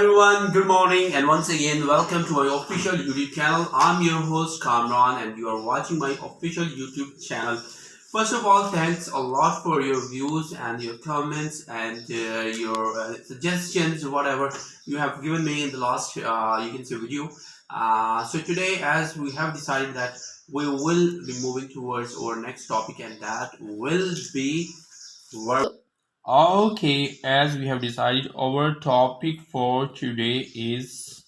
everyone, good morning, and once again, welcome to my official YouTube channel. I'm your host Kamran, and you are watching my official YouTube channel. First of all, thanks a lot for your views and your comments and your suggestions, whatever you have given me in the last, you can say, video. So today, as we have decided that we will be moving towards our next topic, and that will be work. Okay, as we have decided, our topic for today is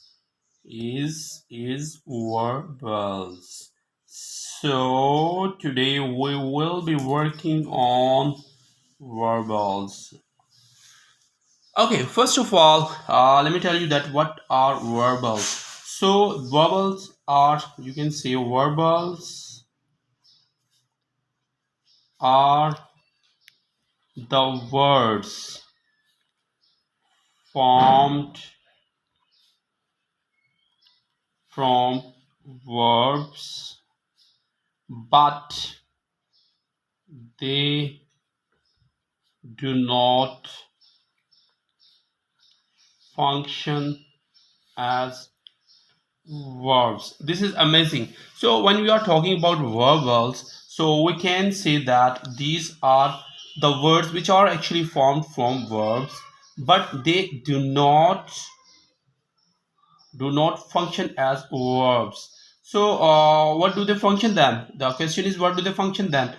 verbals. So today we will be working on verbals. Okay, first of all, let me tell you that what are verbals. So verbals are, you can say, verbals are the words formed from verbs, but they do not function as verbs. This is amazing. So when we are talking about verbals, so we can say that these are the words which are actually formed from verbs, but they do not function as verbs. So what do they function then? The question is, what do they function then?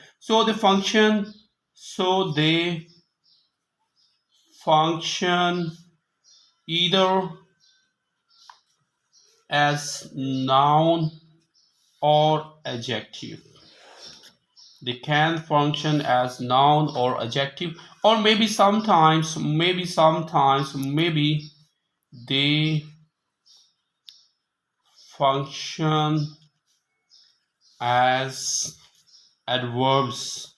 They function either as noun or adjective. They can function as noun or adjective, or maybe they function as adverbs.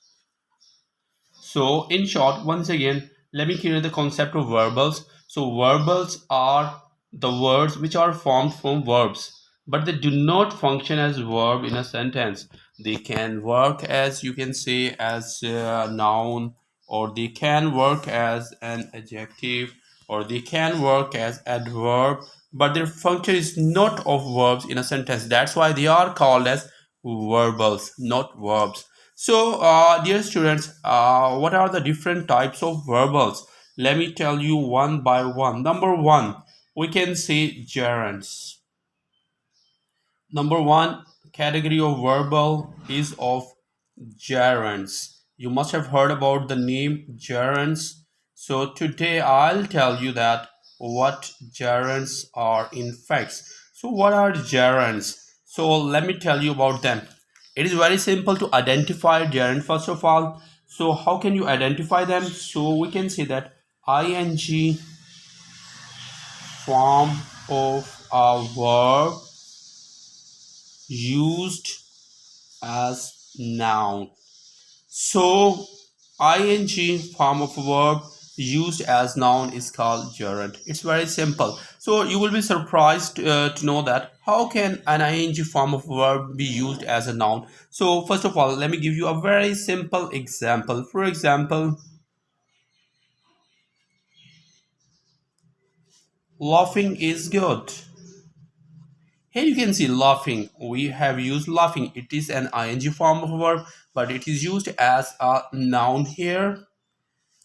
So in short, once again, let me clear the concept of verbals. So verbals are the words which are formed from verbs, but they do not function as verb in a sentence. They can work as, you can say, as a noun, or they can work as an adjective, or they can work as adverb, but their function is not of verbs in a sentence. That's why they are called as verbals, not verbs. So, dear students, what are the different types of verbals? Let me tell you one by one. Number one, we can say gerunds. Number one category of verbal is of gerunds. You must have heard about the name gerunds. So today I'll tell you that what gerunds are in fact. So what are gerunds? So let me tell you about them. It is very simple to identify gerund first of all. So how can you identify them? So we can say that ing form of a verb used as noun. So ing form of a verb used as noun is called gerund. It's very simple. So you will be surprised to know that how can an ing form of verb be used as a noun. So first of all, let me give you a very simple example. For example, laughing is good. Here you can see laughing. We have used laughing. It is an ing form of a verb, but it is used as a noun here.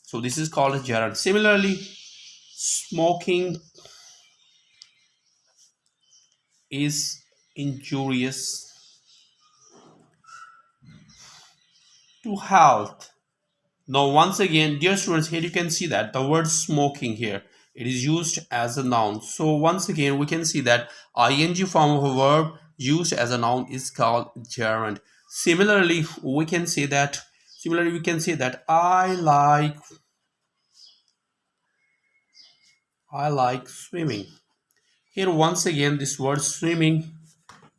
So this is called a gerund. Similarly, smoking is injurious to health. Now once again, dear students, here you can see that the word smoking here, it is used as a noun. So once again, we can see that ing form of a verb used as a noun is called gerund. Similarly, we can say that I like swimming. Here once again, this word swimming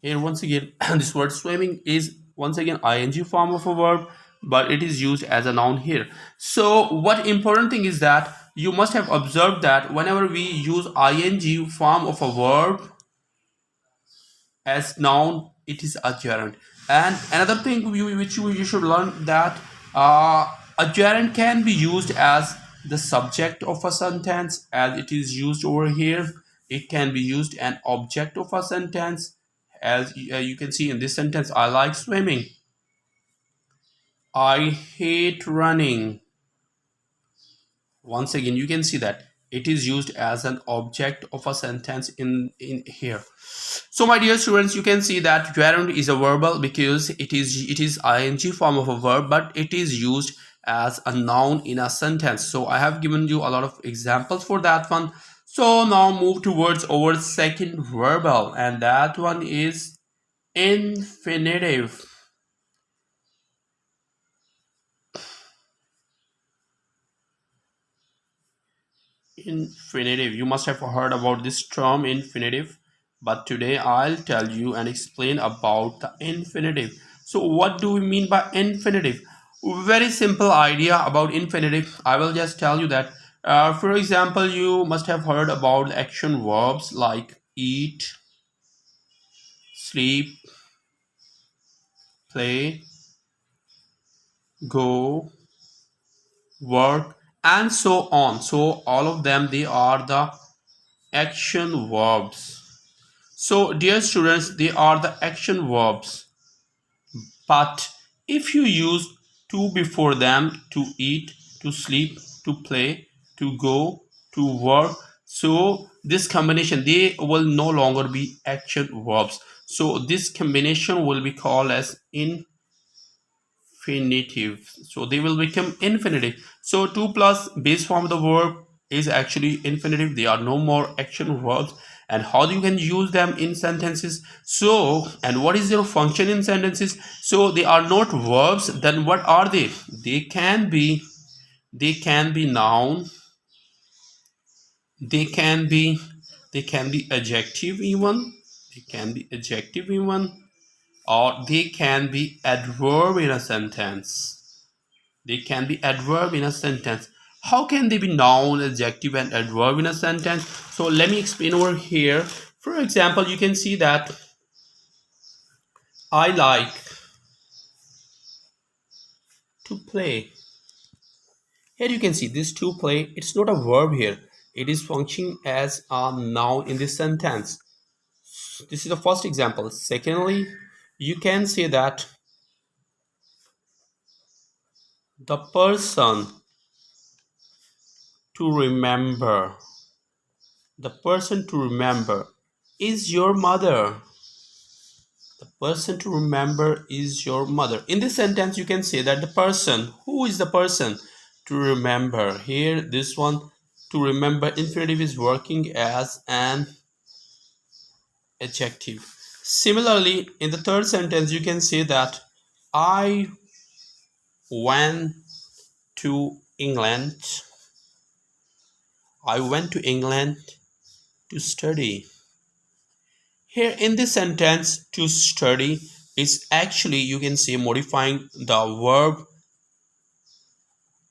this word swimming is once again ing form of a verb, but it is used as a noun here. So what important thing is that you must have observed that whenever we use ing form of a verb as noun, it is a gerund. And another thing which you should learn that a gerund can be used as the subject of a sentence, as it is used over here. it can be used an object of a sentence. As you can see in this sentence, I like swimming, I hate running. Once again, you can see that it is used as an object of a sentence in here. So my dear students, you can see that gerund is a verbal because it is ing form of a verb, but it is used as a noun in a sentence. So I have given you a lot of examples for that one. So now move towards our second verbal, and that one is infinitive. Infinitive, you must have heard about this term infinitive, but today I'll tell you and explain about the infinitive. So what do we mean by infinitive? Very simple idea about infinitive. I will just tell you that for example, you must have heard about action verbs like eat, sleep, play, go, work, and so on. So all of them, they are the action verbs. So, dear students, they are the action verbs. But if you use to before them, to eat, to sleep, to play, to go, to work, so this combination, they will no longer be action verbs. So this combination will be called as infinitive. So they will become infinitive. So 2 plus base form of the verb is actually infinitive. They are no more action verbs. And how you can use them in sentences? So, and what is their function in sentences? So they are not verbs. Then what are they? They can be noun. They can be they can be adjective even. They can be adjective even, or they can be adverb in a sentence. They can be adverb in a sentence. How can they be noun, adjective, and adverb in a sentence? So let me explain over here. For example, you can see that I like to play. Here you can see this to play. It's not a verb here. It is functioning as a noun in this sentence. This is the first example. Secondly, you can say that the person to remember, the person to remember is your mother. The person to remember is your mother. In this sentence, you can say that the person, who is the person to remember? Here, this one, to remember infinitive is working as an adjective. Similarly, in the third sentence, you can say that I went to England. I went to England to study. Here in this sentence, to study is actually, you can say, modifying the verb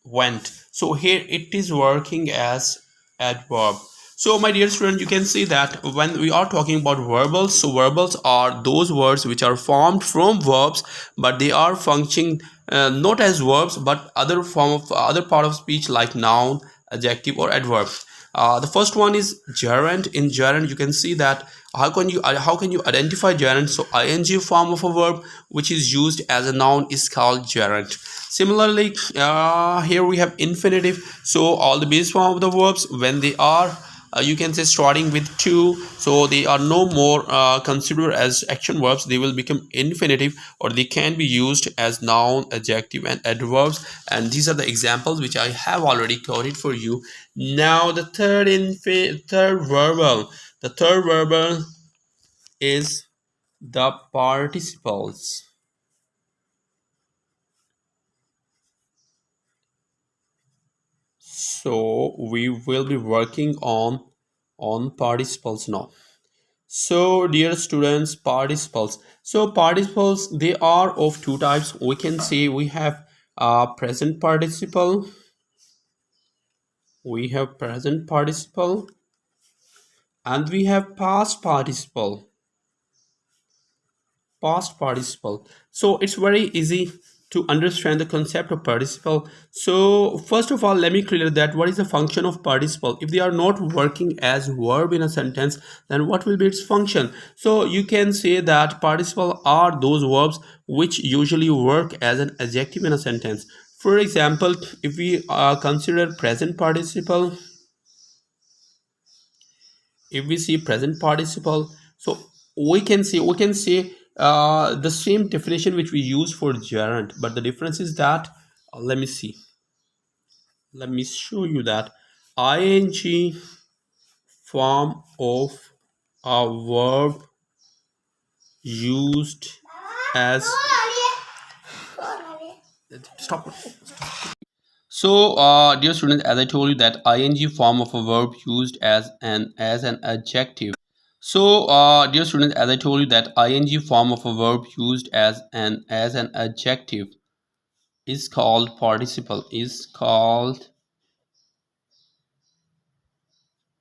went. So here it is working as adverb. So my dear student, you can see that when we are talking about verbals, so verbals are those words which are formed from verbs, but they are functioning not as verbs but other form of other part of speech like noun, adjective, or adverb. The first one is gerund. In gerund, you can see that how can you identify gerund? So ing form of a verb which is used as a noun is called gerund. Similarly, here we have infinitive. So all the base form of the verbs, when they are you can say starting with to, so they are no more considered as action verbs. They will become infinitive, or they can be used as noun, adjective, and adverbs. And these are the examples which I have already quoted for you. Now the third verbal is the participles. So we will be working on participles now. So dear students, participles. So participles, they are of two types. We can say we have present participle. We have present participle, and we have past participle. Past participle. So it's very easy to understand the concept of participle. So first of all, let me clear that what is the function of participle. If they are not working as verb in a sentence, then what will be its function? So you can say that participle are those verbs which usually work as an adjective in a sentence. For example, if we consider present participle, if we see present participle, so we can say the same definition which we use for gerund, but the difference is that let me see, let me show you that ing form of a verb used as stop. So, dear students, as I told you that ing form of a verb used as an adjective. So, dear students, as I told you that ing form of a verb used as an adjective is called participle. Is called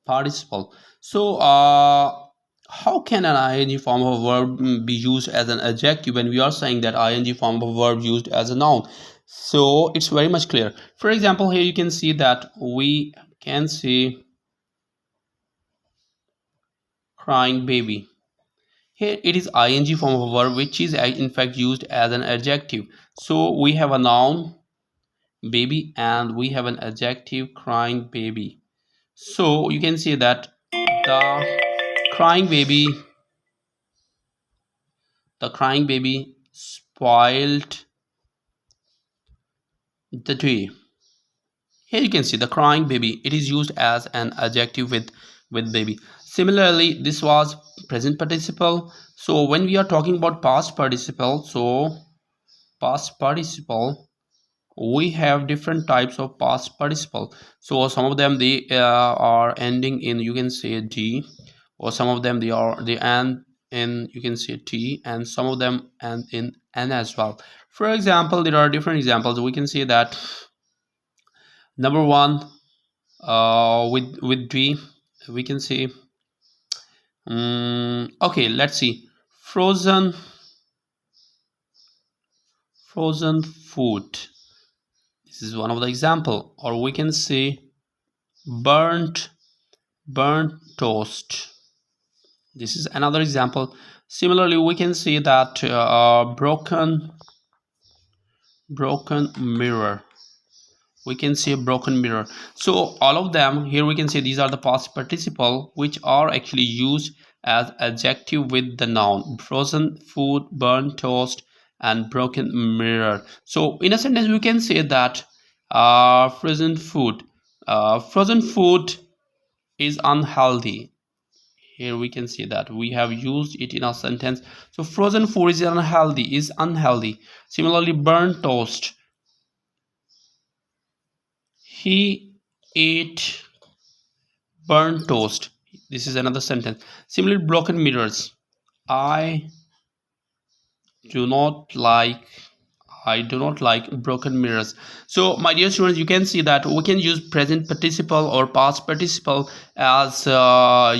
participle. So, how can an ing form of a verb be used as an adjective when we are saying that ing form of a verb used as a noun? So it's very much clear. For example, here you can see that we can say crying baby. Here it is ing form of a verb which is in fact used as an adjective. So we have a noun baby and we have an adjective crying baby. So you can see that the crying baby spoiled the tree. Here you can see the crying baby. It is used as an adjective with baby. Similarly, this was present participle. So when we are talking about past participle, so past participle, we have different types of past participle. So some of them they are ending in, you can say, d, or some of them they end in, you can say, t, and some of them end in n as well. For example, there are different examples. We can say that number one, with d, we can say okay, let's see, frozen frozen food. This is one of the example. Or we can say burnt burnt toast. This is another example. Similarly, we can see that broken mirror. We can say broken mirror. So all of them here, we can say these are the past participle which are actually used as adjective with the noun frozen food, burnt toast, and broken mirror. So in a sentence we can say that frozen food is unhealthy. Here we can see that we have used it in a sentence. So frozen food is unhealthy. Similarly, burnt toast, he ate burnt toast. This is another sentence. Similarly, broken mirrors, i do not like I do not like broken mirrors. So, my dear students, you can see that we can use present participle or past participle as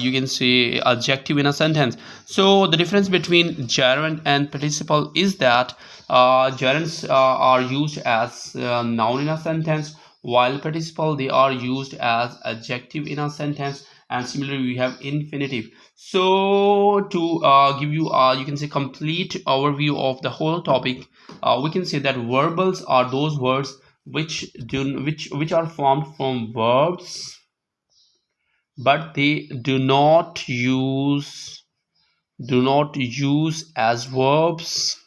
you can say adjective in a sentence. So, the difference between gerund and participle is that gerunds are used as noun in a sentence, while participle they are used as adjective in a sentence. And similarly, we have infinitive. So, to give you you can say complete overview of the whole topic, we can say that verbals are those words which are formed from verbs, but they do not use as verbs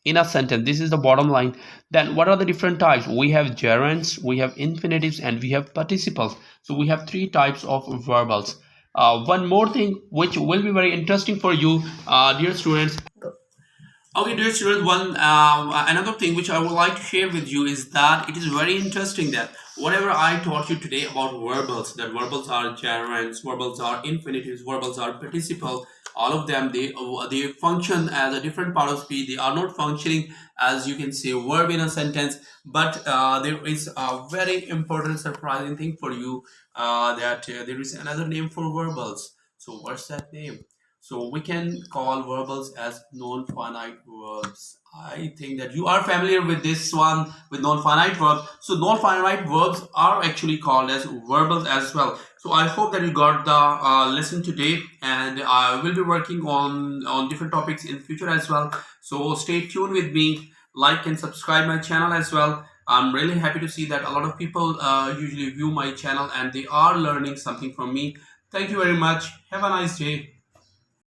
in a sentence. This is the bottom line. Then what are the different types? We have gerunds, we have infinitives, and we have participles. So we have three types of verbals. One more thing which will be very interesting for you, dear students. Okay, dear students, one another thing which I would like to share with you is that it is very interesting that whatever I taught you today about verbals, that verbals are gerunds, verbals are infinitives, verbals are participle. All of them they function as a different part of speech. They are not functioning as, you can say, verb in a sentence. But there is a very important surprising thing for you, that there is another name for verbals. So what's that name? So we can call verbals as non-finite verbs. I think that you are familiar with this one with non-finite verbs. So non-finite verbs are actually called as verbals as well. So I hope that you got the lesson today, and I will be working on different topics in future as well. So stay tuned with me, like and subscribe my channel as well. I'm really happy to see that a lot of people usually view my channel and they are learning something from me. Thank you very much. Have a nice day.